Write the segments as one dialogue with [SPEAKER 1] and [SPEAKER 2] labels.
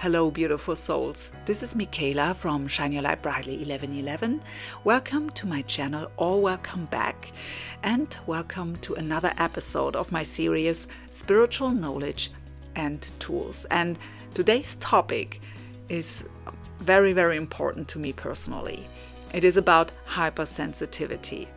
[SPEAKER 1] Hello, beautiful souls. This is Michaela from Shine Your Light Brightly 1111. Welcome to my channel, or welcome back, and welcome to another episode of my series Spiritual Knowledge and Tools. And today's topic is very, very important to me personally. It is about hypersensitivity,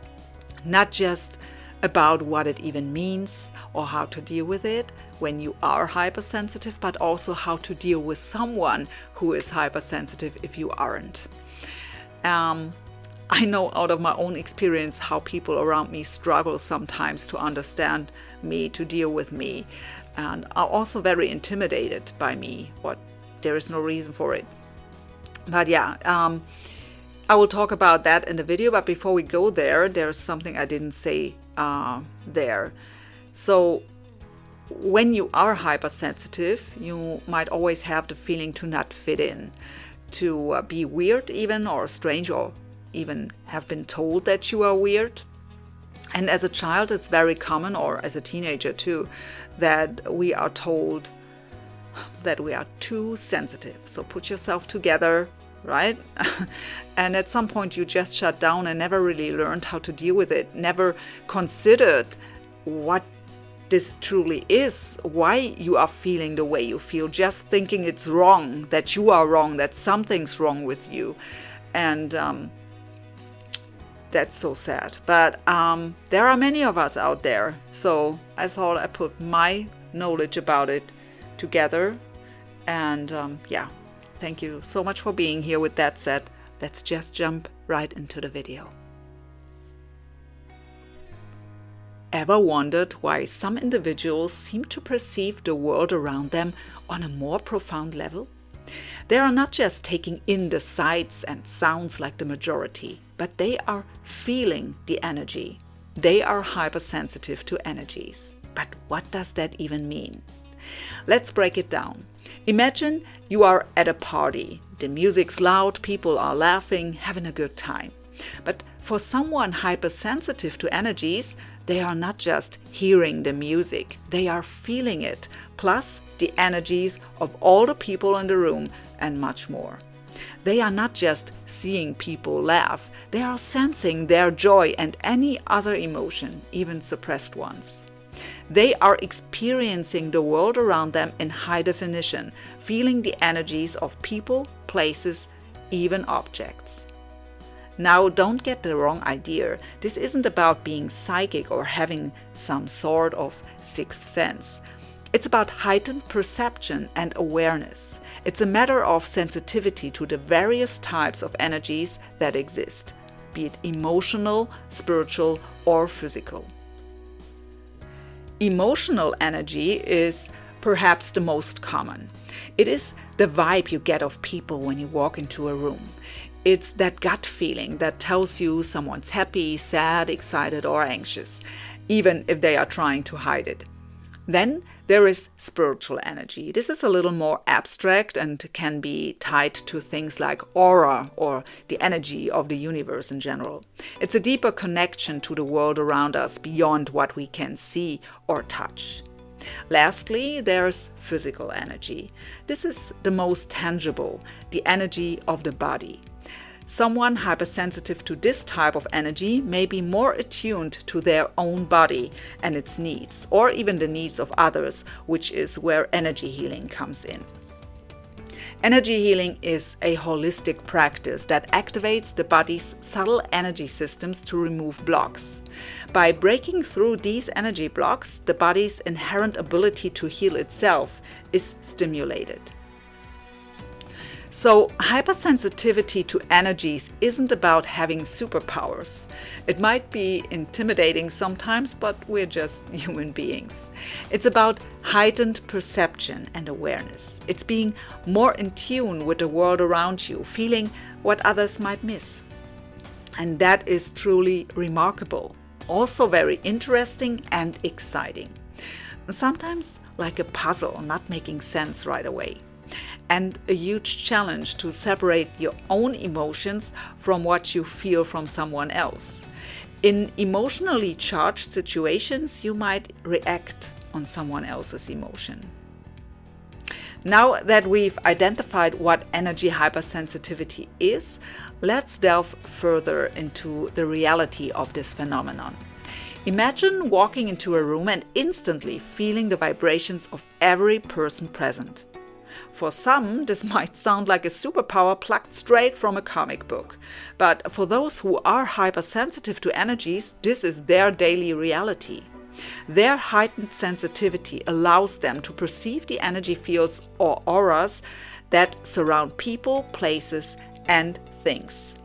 [SPEAKER 1] not just about what it even means or how to deal with it when you are hypersensitive, but also how to deal with someone who is hypersensitive if you aren't. I know out of my own experience how people around me struggle sometimes to understand me, to deal with me, and are also very intimidated by me, but there is no reason for it. But I will talk about that in the video, but before we go there, there's something I didn't say there. So when you are hypersensitive, you might always have the feeling to not fit in, to be weird even, or strange, or even have been told that you are weird. And as a child, it's very common, or as a teenager too, that we are told that we are too sensitive. So put yourself together, right? And at some point you just shut down and never really learned how to deal with it, never considered what this truly is, why you are feeling the way you feel, just thinking it's wrong, that you are wrong, that something's wrong with you. And that's so sad. But there are many of us out there. So I thought I put my knowledge about it together. And thank you so much for being here. With that said, let's just jump right into the video. Ever wondered why some individuals seem to perceive the world around them on a more profound level? They are not just taking in the sights and sounds like the majority, but they are feeling the energy. They are hypersensitive to energies. But what does that even mean? Let's break it down. Imagine you are at a party. The music's loud, people are laughing, having a good time. But for someone hypersensitive to energies, they are not just hearing the music, they are feeling it, plus the energies of all the people in the room and much more. They are not just seeing people laugh, they are sensing their joy and any other emotion, even suppressed ones. They are experiencing the world around them in high definition, feeling the energies of people, places, even objects. Now, don't get the wrong idea. This isn't about being psychic or having some sort of sixth sense. It's about heightened perception and awareness. It's a matter of sensitivity to the various types of energies that exist, be it emotional, spiritual, or physical. Emotional energy is perhaps the most common. It is the vibe you get of people when you walk into a room. It's that gut feeling that tells you someone's happy, sad, excited, or anxious, even if they are trying to hide it. Then there is spiritual energy. This is a little more abstract and can be tied to things like aura or the energy of the universe in general. It's a deeper connection to the world around us beyond what we can see or touch. Lastly, there's physical energy. This is the most tangible, the energy of the body. Someone hypersensitive to this type of energy may be more attuned to their own body and its needs, or even the needs of others, which is where energy healing comes in. Energy healing is a holistic practice that activates the body's subtle energy systems to remove blocks. By breaking through these energy blocks, the body's inherent ability to heal itself is stimulated. So, hypersensitivity to energies isn't about having superpowers. It might be intimidating sometimes, but we're just human beings. It's about heightened perception and awareness. It's being more in tune with the world around you, feeling what others might miss. And that is truly remarkable, also very interesting and exciting. Sometimes like a puzzle, not making sense right away. And a huge challenge to separate your own emotions from what you feel from someone else. In emotionally charged situations, you might react on someone else's emotion. Now that we've identified what energy hypersensitivity is, let's delve further into the reality of this phenomenon. Imagine walking into a room and instantly feeling the vibrations of every person present. For some, this might sound like a superpower plucked straight from a comic book. But for those who are hypersensitive to energies, this is their daily reality. Their heightened sensitivity allows them to perceive the energy fields or auras that surround people, places, and things.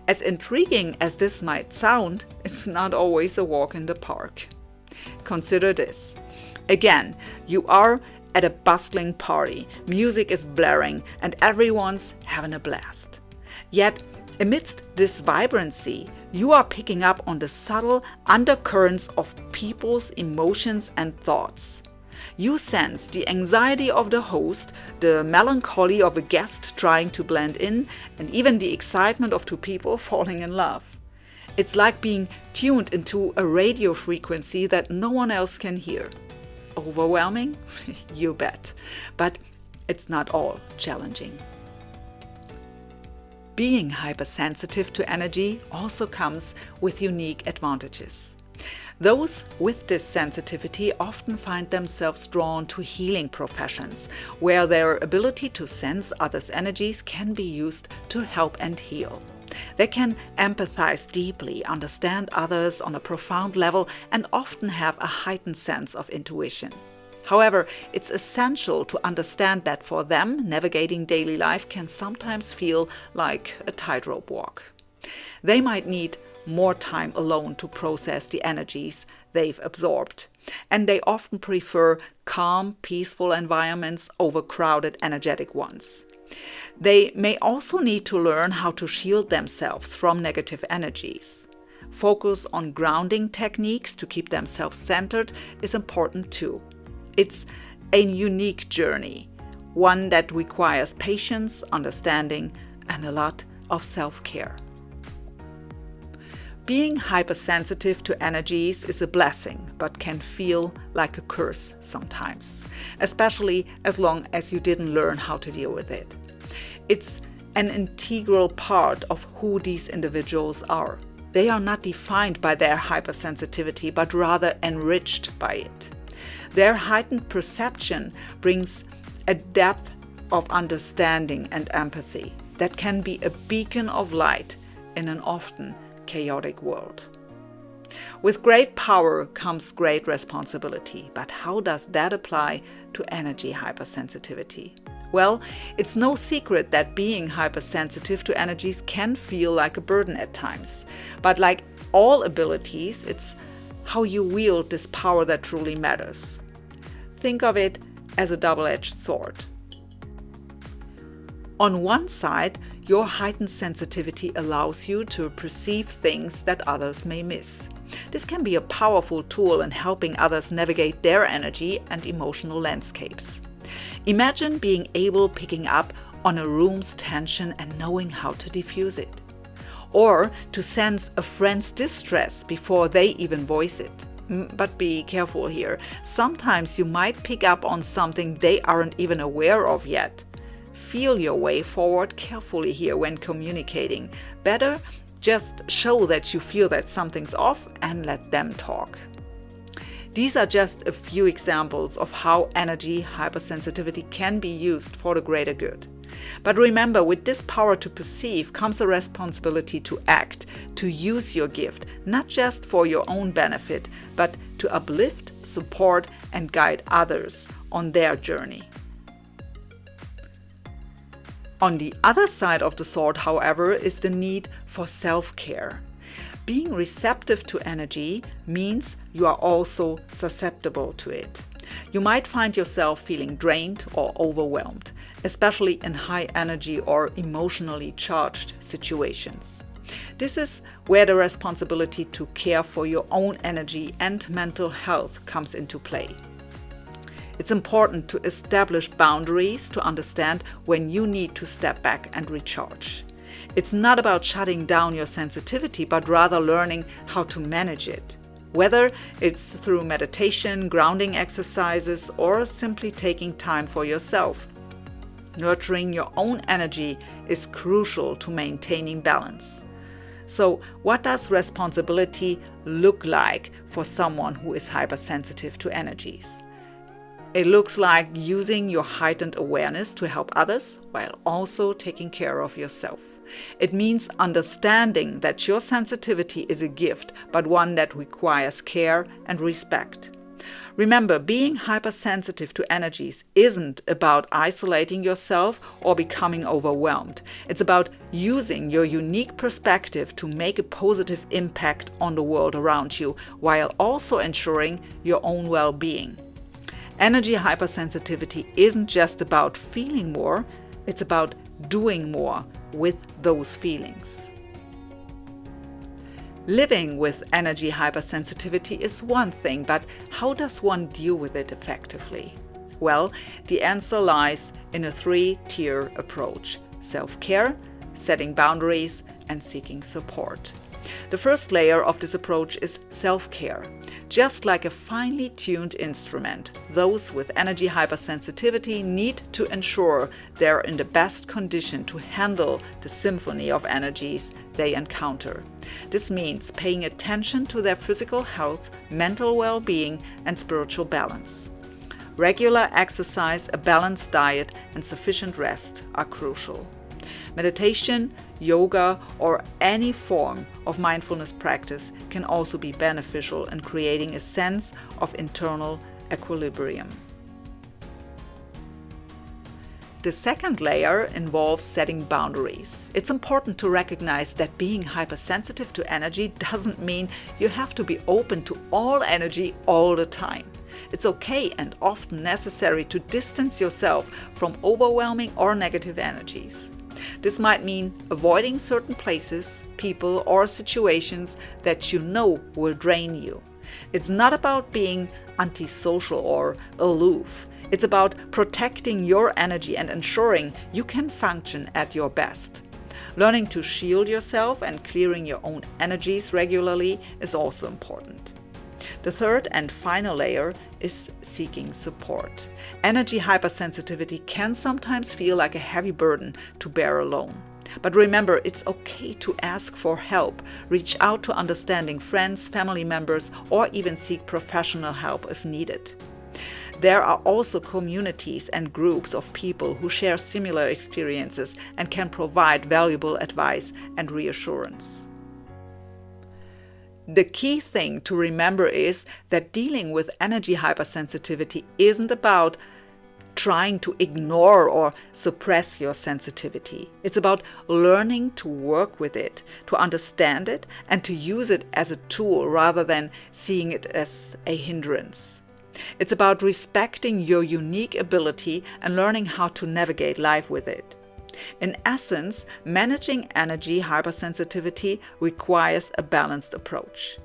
[SPEAKER 1] As intriguing as this might sound, it's not always a walk in the park. Consider this. Again, you are at a bustling party, music is blaring, and everyone's having a blast. Yet, amidst this vibrancy, you are picking up on the subtle undercurrents of people's emotions and thoughts. You sense the anxiety of the host, the melancholy of a guest trying to blend in, and even the excitement of two people falling in love. It's like being tuned into a radio frequency that no one else can hear. Overwhelming? You bet. But it's not all challenging. Being hypersensitive to energy also comes with unique advantages. Those with this sensitivity often find themselves drawn to healing professions, where their ability to sense others' energies can be used to help and heal. They can empathize deeply, understand others on a profound level, and often have a heightened sense of intuition. However, it's essential to understand that for them, navigating daily life can sometimes feel like a tightrope walk. They might need more time alone to process the energies they've absorbed, and they often prefer calm, peaceful environments over crowded, energetic ones. They may also need to learn how to shield themselves from negative energies. Focus on grounding techniques to keep themselves centered is important too. It's a unique journey, one that requires patience, understanding, and a lot of self-care. Being hypersensitive to energies is a blessing, but can feel like a curse sometimes, especially as long as you didn't learn how to deal with it. It's an integral part of who these individuals are. They are not defined by their hypersensitivity, but rather enriched by it. Their heightened perception brings a depth of understanding and empathy that can be a beacon of light in an often chaotic world. With great power comes great responsibility, but how does that apply to energy hypersensitivity? Well, it's no secret that being hypersensitive to energies can feel like a burden at times. But like all abilities, it's how you wield this power that truly matters. Think of it as a double-edged sword. On one side, your heightened sensitivity allows you to perceive things that others may miss. This can be a powerful tool in helping others navigate their energy and emotional landscapes. Imagine being able to pick up on a room's tension and knowing how to diffuse it. Or to sense a friend's distress before they even voice it. But be careful here. Sometimes you might pick up on something they aren't even aware of yet. Feel your way forward carefully here when communicating. Better just show that you feel that something's off and let them talk. These are just a few examples of how energy hypersensitivity can be used for the greater good. But remember, with this power to perceive comes a responsibility to act, to use your gift, not just for your own benefit, but to uplift, support, and guide others on their journey. On the other side of the sword, however, is the need for self-care. Being receptive to energy means you are also susceptible to it. You might find yourself feeling drained or overwhelmed, especially in high energy or emotionally charged situations. This is where the responsibility to care for your own energy and mental health comes into play. It's important to establish boundaries to understand when you need to step back and recharge. It's not about shutting down your sensitivity, but rather learning how to manage it. Whether it's through meditation, grounding exercises, or simply taking time for yourself. Nurturing your own energy is crucial to maintaining balance. So, what does responsibility look like for someone who is hypersensitive to energies? It looks like using your heightened awareness to help others while also taking care of yourself. It means understanding that your sensitivity is a gift, but one that requires care and respect. Remember, being hypersensitive to energies isn't about isolating yourself or becoming overwhelmed. It's about using your unique perspective to make a positive impact on the world around you, while also ensuring your own well-being. Energy hypersensitivity isn't just about feeling more, it's about doing more with those feelings. Living with energy hypersensitivity is one thing, but how does one deal with it effectively? Well, the answer lies in a 3-tier approach: self-care, setting boundaries, and seeking support. The first layer of this approach is self-care. Just like a finely tuned instrument, those with energy hypersensitivity need to ensure they're in the best condition to handle the symphony of energies they encounter. This means paying attention to their physical health, mental well-being, and spiritual balance. Regular exercise, a balanced diet, and sufficient rest are crucial. Meditation, yoga, or any form of mindfulness practice can also be beneficial in creating a sense of internal equilibrium. The second layer involves setting boundaries. It's important to recognize that being hypersensitive to energy doesn't mean you have to be open to all energy all the time. It's okay and often necessary to distance yourself from overwhelming or negative energies. This might mean avoiding certain places, people, or situations that you know will drain you. It's not about being antisocial or aloof. It's about protecting your energy and ensuring you can function at your best. Learning to shield yourself and clearing your own energies regularly is also important. The third and final layer is seeking support. Energy hypersensitivity can sometimes feel like a heavy burden to bear alone. But remember, it's okay to ask for help. Reach out to understanding friends, family members, or even seek professional help if needed. There are also communities and groups of people who share similar experiences and can provide valuable advice and reassurance. The key thing to remember is that dealing with energy hypersensitivity isn't about trying to ignore or suppress your sensitivity. It's about learning to work with it, to understand it, and to use it as a tool rather than seeing it as a hindrance. It's about respecting your unique ability and learning how to navigate life with it. In essence, managing energy hypersensitivity requires a balanced approach.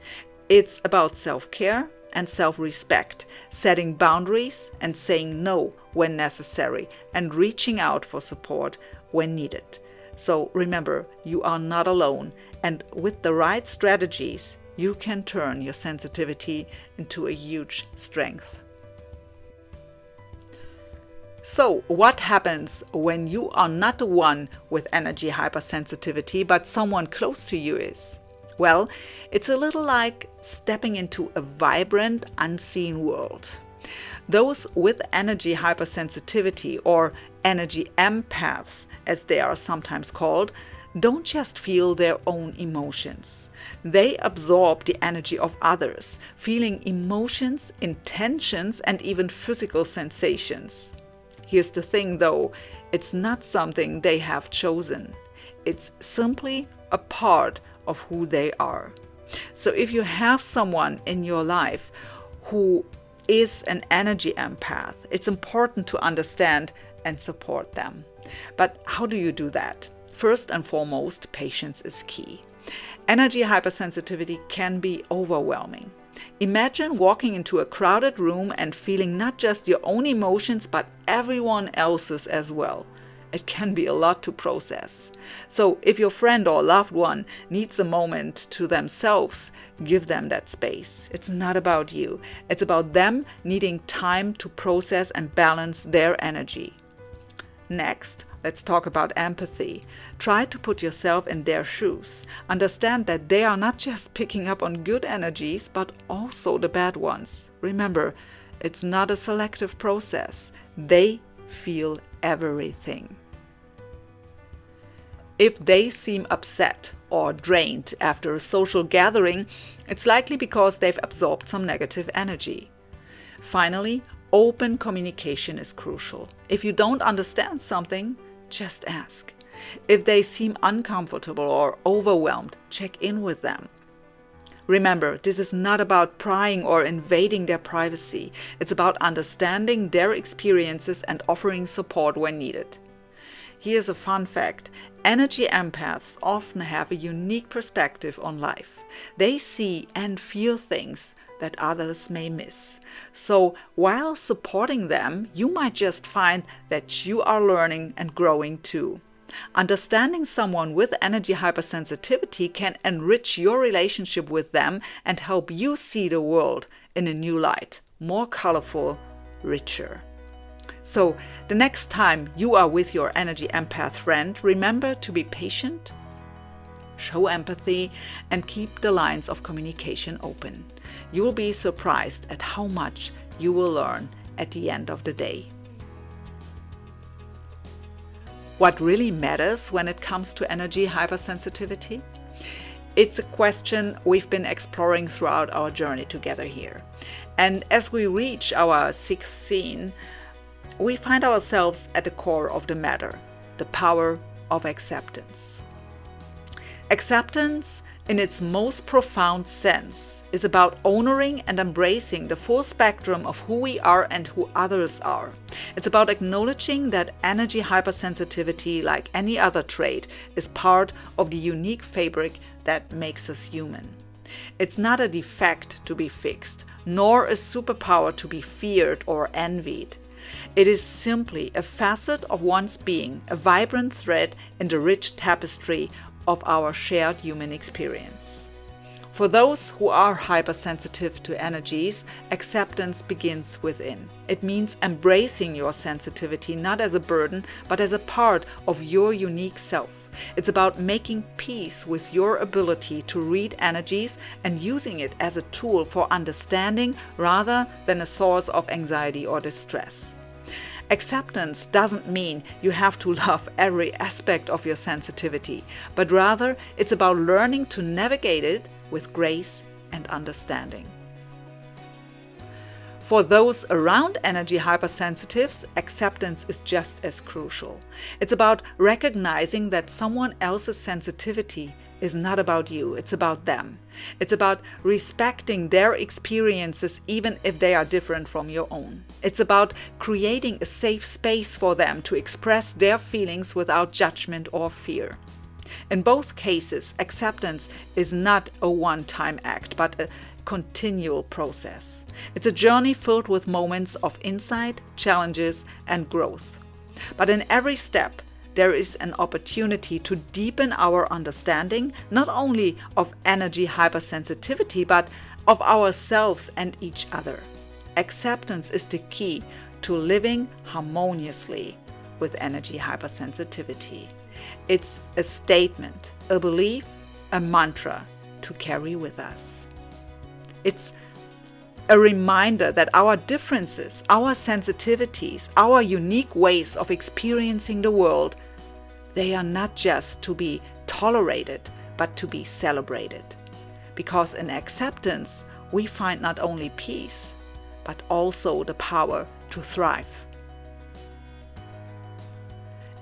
[SPEAKER 1] It's about self-care and self-respect, setting boundaries and saying no when necessary, and reaching out for support when needed. So remember, you are not alone, and with the right strategies, you can turn your sensitivity into a huge strength. So, what happens when you are not the one with energy hypersensitivity, but someone close to you is? Well, it's a little like stepping into a vibrant, unseen world. Those with energy hypersensitivity, or energy empaths, as they are sometimes called, don't just feel their own emotions. They absorb the energy of others, feeling emotions, intentions, and even physical sensations. Here's the thing though, it's not something they have chosen. It's simply a part of who they are. So if you have someone in your life who is an energy empath, it's important to understand and support them. But how do you do that? First and foremost, patience is key. Energy hypersensitivity can be overwhelming. Imagine walking into a crowded room and feeling not just your own emotions, but everyone else's as well. It can be a lot to process. So if your friend or loved one needs a moment to themselves, give them that space. It's not about you. It's about them needing time to process and balance their energy. Next, let's talk about empathy. Try to put yourself in their shoes. Understand that they are not just picking up on good energies, but also the bad ones. Remember, it's not a selective process. They feel everything. If they seem upset or drained after a social gathering, it's likely because they've absorbed some negative energy. Finally, open communication is crucial. If you don't understand something, just ask. If they seem uncomfortable or overwhelmed, check in with them. Remember, this is not about prying or invading their privacy. It's about understanding their experiences and offering support when needed. Here's a fun fact. Energy empaths often have a unique perspective on life. They see and feel things that others may miss. So while supporting them, you might just find that you are learning and growing too. Understanding someone with energy hypersensitivity can enrich your relationship with them and help you see the world in a new light, more colorful, richer. So the next time you are with your energy empath friend, remember to be patient, show empathy, and keep the lines of communication open. You will be surprised at how much you will learn at the end of the day. What really matters when it comes to energy hypersensitivity? It's a question we've been exploring throughout our journey together here. And as we reach our sixth scene, we find ourselves at the core of the matter, the power of acceptance. Acceptance, in its most profound sense, is about honoring and embracing the full spectrum of who we are and who others are. It's about acknowledging that energy hypersensitivity, like any other trait, is part of the unique fabric that makes us human. It's not a defect to be fixed, nor a superpower to be feared or envied. It is simply a facet of one's being, a vibrant thread in the rich tapestry of our shared human experience. For those who are hypersensitive to energies, acceptance begins within. It means embracing your sensitivity not as a burden, but as a part of your unique self. It's about making peace with your ability to read energies and using it as a tool for understanding rather than a source of anxiety or distress. Acceptance doesn't mean you have to love every aspect of your sensitivity, but rather it's about learning to navigate it with grace and understanding. For those around energy hypersensitives, acceptance is just as crucial. It's about recognizing that someone else's sensitivity is not about you, it's about them. It's about respecting their experiences even if they are different from your own. It's about creating a safe space for them to express their feelings without judgment or fear. In both cases, acceptance is not a one-time act, but a continual process. It's a journey filled with moments of insight, challenges, and growth. But in every step, there is an opportunity to deepen our understanding, not only of energy hypersensitivity, but of ourselves and each other. Acceptance is the key to living harmoniously with energy hypersensitivity. It's a statement, a belief, a mantra to carry with us. It's a reminder that our differences, our sensitivities, our unique ways of experiencing the world, they are not just to be tolerated, but to be celebrated. Because in acceptance, we find not only peace, but also the power to thrive.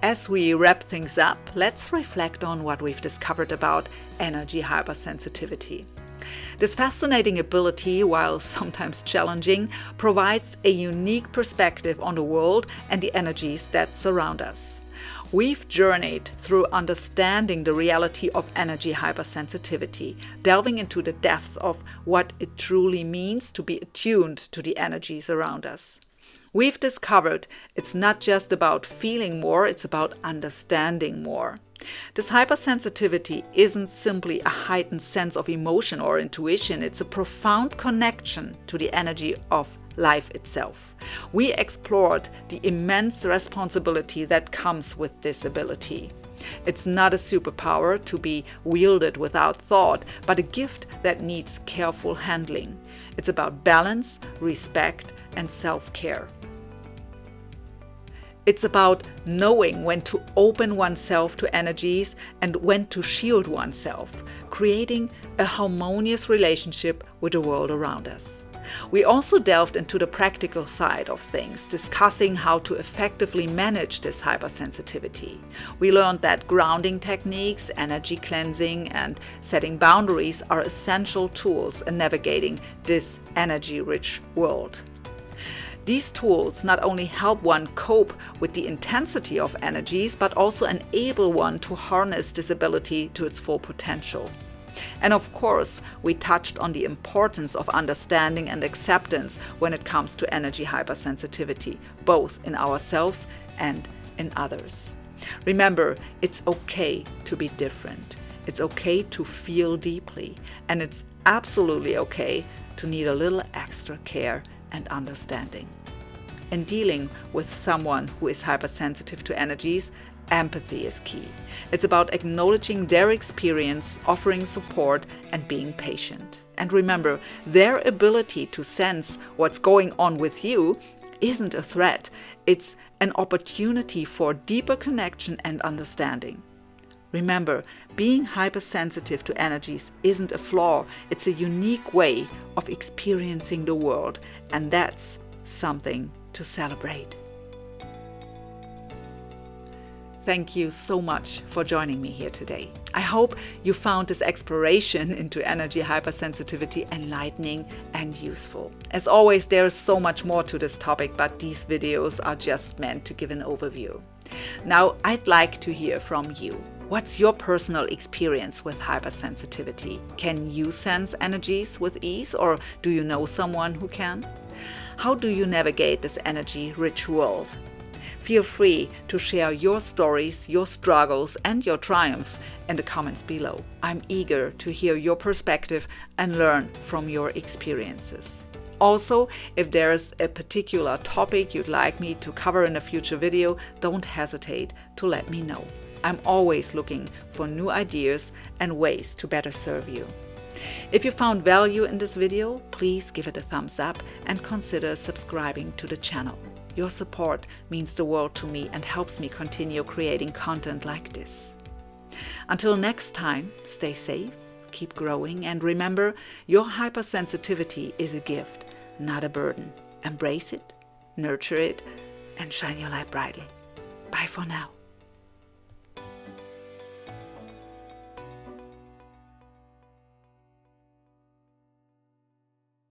[SPEAKER 1] As we wrap things up, let's reflect on what we've discovered about energy hypersensitivity. This fascinating ability, while sometimes challenging, provides a unique perspective on the world and the energies that surround us. We've journeyed through understanding the reality of energy hypersensitivity, delving into the depths of what it truly means to be attuned to the energies around us. We've discovered it's not just about feeling more, it's about understanding more. This hypersensitivity isn't simply a heightened sense of emotion or intuition, it's a profound connection to the energy of life itself. We explored the immense responsibility that comes with this ability. It's not a superpower to be wielded without thought, but a gift that needs careful handling. It's about balance, respect, and self-care. It's about knowing when to open oneself to energies and when to shield oneself, creating a harmonious relationship with the world around us. We also delved into the practical side of things, discussing how to effectively manage this hypersensitivity. We learned that grounding techniques, energy cleansing, and setting boundaries are essential tools in navigating this energy-rich world. These tools not only help one cope with the intensity of energies, but also enable one to harness this ability to its full potential. And of course, we touched on the importance of understanding and acceptance when it comes to energy hypersensitivity, both in ourselves and in others. Remember, it's okay to be different. It's okay to feel deeply, and it's absolutely okay to need a little extra care and understanding. In dealing with someone who is hypersensitive to energies, empathy is key. It's about acknowledging their experience, offering support, and being patient. And remember, their ability to sense what's going on with you isn't a threat. It's an opportunity for deeper connection and understanding. Remember, being hypersensitive to energies isn't a flaw. It's a unique way of experiencing the world, and that's something to celebrate. Thank you so much for joining me here today. I hope you found this exploration into energy hypersensitivity enlightening and useful. As always, there is so much more to this topic, but these videos are just meant to give an overview. Now, I'd like to hear from you. What's your personal experience with hypersensitivity? Can you sense energies with ease, or do you know someone who can? How do you navigate this energy-rich world? Feel free to share your stories, your struggles, and your triumphs in the comments below. I'm eager to hear your perspective and learn from your experiences. Also, if there's a particular topic you'd like me to cover in a future video, don't hesitate to let me know. I'm always looking for new ideas and ways to better serve you. If you found value in this video, please give it a thumbs up and consider subscribing to the channel. Your support means the world to me and helps me continue creating content like this. Until next time, stay safe, keep growing, and remember, your hypersensitivity is a gift, not a burden. Embrace it, nurture it, and shine your light brightly. Bye for now.